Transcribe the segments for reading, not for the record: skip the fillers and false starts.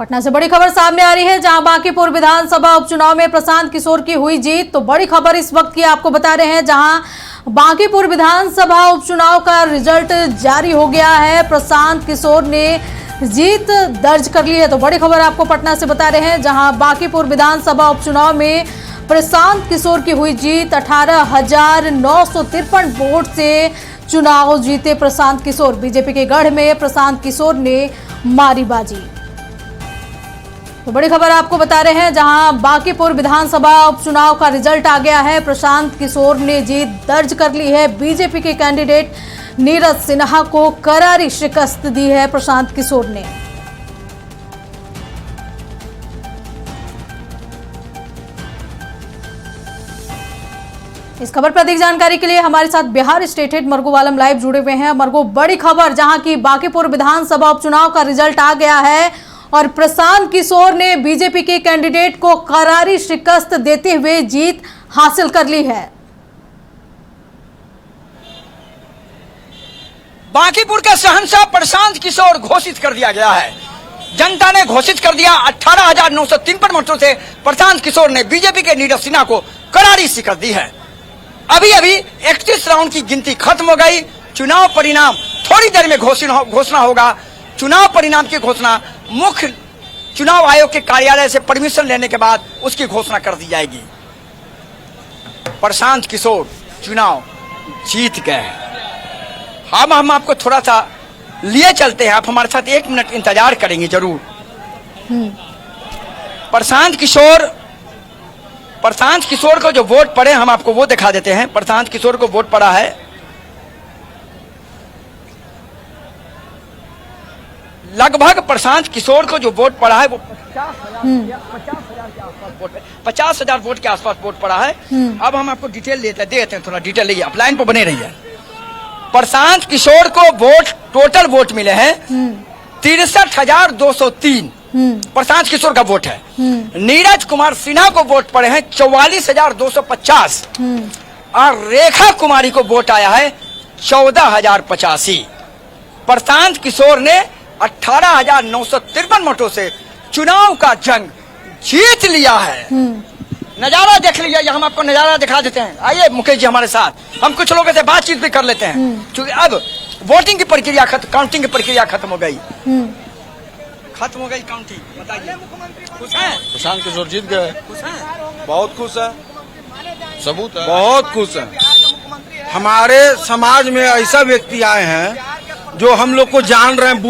पटना से बड़ी खबर सामने आ रही है, जहां बांकीपुर विधानसभा उपचुनाव में प्रशांत किशोर की हुई जीत। तो बड़ी खबर इस वक्त की आपको बता रहे हैं, जहां बांकीपुर विधानसभा उपचुनाव का रिजल्ट जारी हो गया है। प्रशांत किशोर ने जीत दर्ज कर ली है। तो बड़ी खबर आपको पटना से बता रहे हैं, जहां बांकीपुर विधानसभा उपचुनाव में प्रशांत किशोर की हुई जीत। 18,953 वोट से चुनाव जीते प्रशांत किशोर। बीजेपी के गढ़ में प्रशांत किशोर ने मारी बाजी। तो बड़ी खबर आपको बता रहे हैं, जहां बांकीपुर विधानसभा उपचुनाव का रिजल्ट आ गया है। प्रशांत किशोर ने जीत दर्ज कर ली है। बीजेपी के कैंडिडेट नीरज सिन्हा को करारी शिकस्त दी है प्रशांत किशोर ने। इस खबर पर अधिक जानकारी के लिए हमारे साथ बिहार स्टेट हेड मरगू आलम लाइव जुड़े हुए हैं। मरगू, बड़ी खबर, जहां की बांकीपुर विधानसभा उपचुनाव का रिजल्ट आ गया है और प्रशांत किशोर ने बीजेपी के कैंडिडेट को करारी शिकस्त देते हुए जीत हासिल कर ली है। बांकीपुर का शहंशाह प्रशांत किशोर घोषित कर दिया गया है। जनता ने घोषित कर दिया। 18,953 वोटों से प्रशांत किशोर ने बीजेपी के नीरज सिन्हा को करारी शिकस्त दी है। अभी अभी 31 राउंड की गिनती खत्म हो गई। चुनाव परिणाम थोड़ी देर में घोषणा होगा। चुनाव परिणाम की घोषणा मुख्य चुनाव आयोग के कार्यालय से परमिशन लेने के बाद उसकी घोषणा कर दी जाएगी। प्रशांत किशोर चुनाव जीत गए। हम आपको थोड़ा सा लिए चलते हैं, आप हमारे साथ 1 मिनट इंतजार करेंगे जरूर। प्रशांत किशोर को जो वोट पड़े हम आपको वो दिखा देते हैं। प्रशांत किशोर को वोट पड़ा है लगभग, प्रशांत किशोर को जो वोट पड़ा है वो 50,000 वोट के आसपास वोट पड़ा है। अब हम आपको डिटेल देते हैं, थोड़ा डिटेल लीजिए, आप लाइन पर बने रहिए। प्रशांत किशोर को टोटल वोट मिले हैं 63,203 प्रशांत किशोर का वोट है। नीरज कुमार सिन्हा को वोट पड़े हैं 44,250 और रेखा कुमारी को वोट आया है 14,085। प्रशांत किशोर ने 18,953 वोटों से चुनाव का जंग जीत लिया है। नजारा देख लीजिए, हम आपको नजारा दिखा देते हैं। आइए मुकेश जी हमारे साथ, हम कुछ लोगों से बातचीत भी कर लेते हैं, क्योंकि अब वोटिंग की प्रक्रिया काउंटिंग की प्रक्रिया खत्म हो गई। काउंटिंग। बताइए, खुश हैं? प्रशांत किशोर जीत गए। खुश हैं? बहुत खुश है, सबूत है, बहुत खुश है। हमारे समाज में ऐसा व्यक्ति आए हैं जो हम लोग को जान रहे हैं,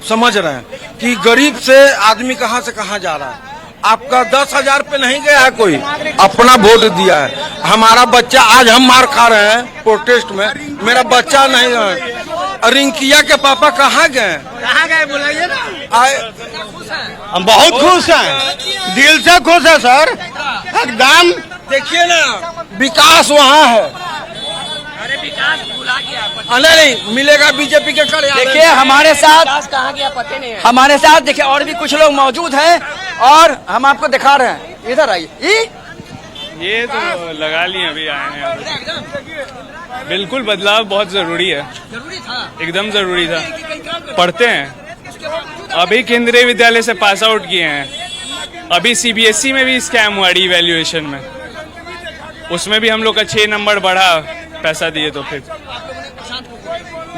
समझ रहे हैं कि गरीब से आदमी कहां से कहां जा रहा है। आपका 10,000 पे नहीं गया है, कोई अपना वोट दिया है। हमारा बच्चा, आज हम मार खा रहे हैं प्रोटेस्ट में, मेरा बच्चा नहीं है। रिंकिया के पापा कहाँ गए बुलाइए ना। हम बहुत खुश हैं, दिल से खुश है सर, एकदम। देखिए ना, विकास वहाँ है। अरे विकास भुला गया, नहीं मिलेगा बीजेपी के कार्यालय। देखिए हमारे साथ कहाँ गया पता नहीं है। हमारे साथ देखिए और भी कुछ लोग मौजूद हैं और हम आपको दिखा रहे हैं। इधर आइए। ये तो लगा लिए, अभी आए हैं। बिल्कुल बदलाव बहुत जरूरी है, जरूरी था, एकदम जरूरी था। पढ़ते हैं, अभी केंद्रीय विद्यालय से पास आउट किए हैं। अभी सीबीएसई में भी स्कैम हुआ इवैल्यूएशन में, उसमें भी हम लोग का 6 नंबर बढ़ा, पैसा दिए तो फिर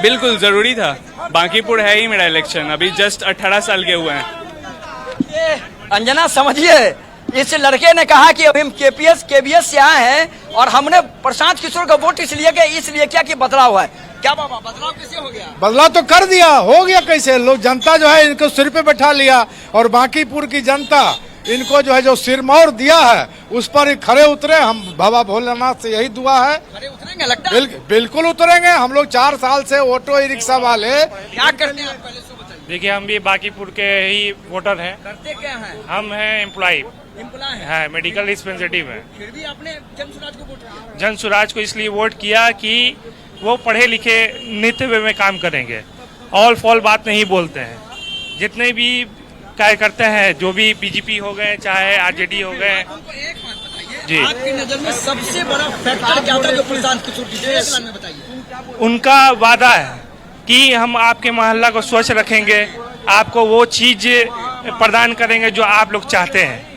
बिल्कुल जरूरी था। बांकीपुर है ही मेरा इलेक्शन, अभी जस्ट 18 साल के हुए हैं। अंजना समझिए, इस लड़के ने कहा कि अभी हम केबीएस से आए हैं और हमने प्रशांत किशोर का वोट इसलिए किया कि बदलाव है। क्या बाबा, बदलाव कैसे हो गया? बदलाव तो कर दिया, हो गया कैसे। लोग, जनता जो है इनको सिर पे बैठा लिया और बांकीपुर की जनता इनको जो है जो सिरमौर दिया है उस पर खड़े उतरे। हम बाबा भोलेनाथ से यही दुआ है, खड़े उतरेंगे लगता है। बिल्कुल उतरेंगे। हम लोग 4 साल से ऑटो रिक्शा वाले क्या करते हैं पहले से बताइए। देखिए, हम भी बांकीपुर के ही वोटर हैं। करते क्या हैं? हम हैं एम्प्लॉय है, मेडिकल रिप्रेजेंटेटिव है। फिर भी आपने जनसुराज को वोट किया? जनसुराज को इसलिए वोट किया कि वो पढ़े लिखे नित्य वे में काम करेंगे, ऑल फॉल बात नहीं बोलते हैं। जितने भी कार्यकर्ता हैं, जो भी बीजेपी हो गए चाहे आरजेडी हो गए जी, आपकी नजर में सबसे बड़ा फैक्टर क्या था जो प्रशांत किशोर की में बताइए? उनका वादा है कि हम आपके मोहल्ला को स्वच्छ रखेंगे, आपको वो चीज प्रदान करेंगे जो आप लोग चाहते हैं।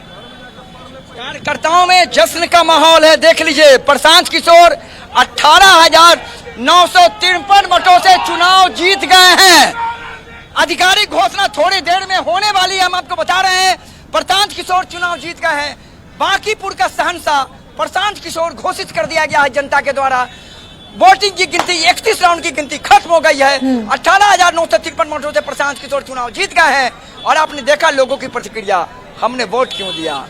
कार्यकर्ताओं में जश्न का माहौल है। देख लीजिए, प्रशांत किशोर 18,953 वोटों से चुनाव जीत गए हैं। आधिकारिक घोषणा थोड़ी देर में होने वाली है, हम आपको बता रहे हैं। प्रशांत किशोर चुनाव जीत गए हैं। बांकीपुर का शहंशाह प्रशांत किशोर घोषित कर दिया गया है जनता के द्वारा। वोटिंग की गिनती 31 राउंड की गिनती खत्म हो गई है। 18,953 वोटों से प्रशांत किशोर चुनाव जीत गए हैं। और आपने देखा लोगों की प्रतिक्रिया, हमने वोट क्यों दिया?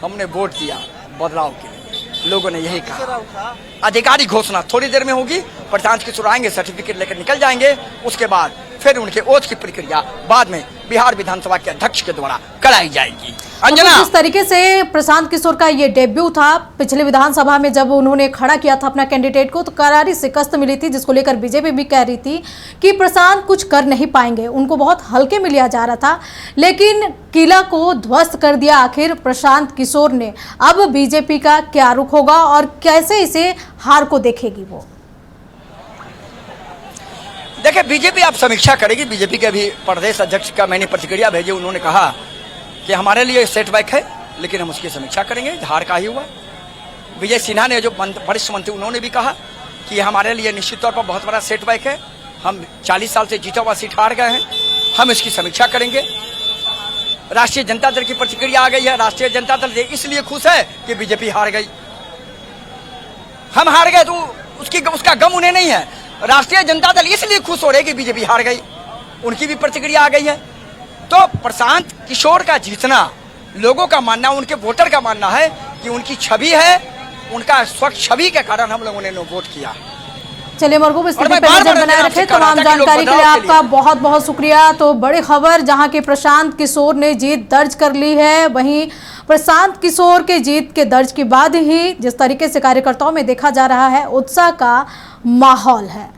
हमने वोट दिया बदलाव के लिए, लोगों ने यही कहा। आधिकारिक घोषणा थोड़ी देर में होगी। प्रशांत किशोर आएंगे, सर्टिफिकेट लेकर निकल जाएंगे। उसके बाद फिर उनके ओथ की प्रक्रिया बाद में बिहार विधानसभा के अध्यक्ष के द्वारा कराई जाएगी। अंजना, तो जिस तरीके से प्रशांत किशोर का ये डेब्यू था, पिछले विधानसभा में जब उन्होंने खड़ा किया था अपना कैंडिडेट को, तो करारी शिकस्त मिली थी, जिसको लेकर बीजेपी भी कह रही थी कि प्रशांत कुछ कर नहीं पाएंगे, उनको बहुत हल्के में लिया जा रहा था। लेकिन किला को ध्वस्त कर दिया आखिर प्रशांत किशोर ने। अब बीजेपी का क्या रुख होगा और कैसे इसे हार को देखेगी वो? देखिए, बीजेपी आप समीक्षा करेगी। बीजेपी के भी प्रदेश अध्यक्ष का मैंने प्रतिक्रिया भेजी। उन्होंने कहा कि हमारे लिए सेटबैक है, लेकिन हम उसकी समीक्षा करेंगे। हार का ही हुआ। विजय सिन्हा ने, जो वरिष्ठ मंत्री, उन्होंने भी कहा कि हमारे लिए निश्चित तौर पर बहुत बड़ा सेटबैक है। हम 40 साल से जीता हुआ सीट हार गए हैं, हम इसकी समीक्षा करेंगे। राष्ट्रीय जनता दल की प्रतिक्रिया आ गई है। राष्ट्रीय जनता दल इसलिए खुश है कि बीजेपी हार गई। हम हार गए तो उसका गम उन्हें नहीं है। राष्ट्रीय जनता दल इसलिए खुश हो रही है कि बीजेपी हार गई। उनकी भी प्रतिक्रिया आ गई है। तो प्रशांत किशोर का जीतना, लोगों का मानना, उनके वोटर का मानना है कि उनकी छवि है, उनका स्वच्छ छवि के कारण हम लोगों ने वोट किया। चलिए मरगूब, इस नजर बनाए रखे। तमाम जानकारी के लिए आपका बहुत बहुत शुक्रिया। तो बड़ी खबर, जहां के प्रशांत किशोर ने जीत दर्ज कर ली है, वहीं प्रशांत किशोर के जीत के दर्ज के बाद ही जिस तरीके से कार्यकर्ताओं में देखा जा रहा है उत्साह का माहौल है।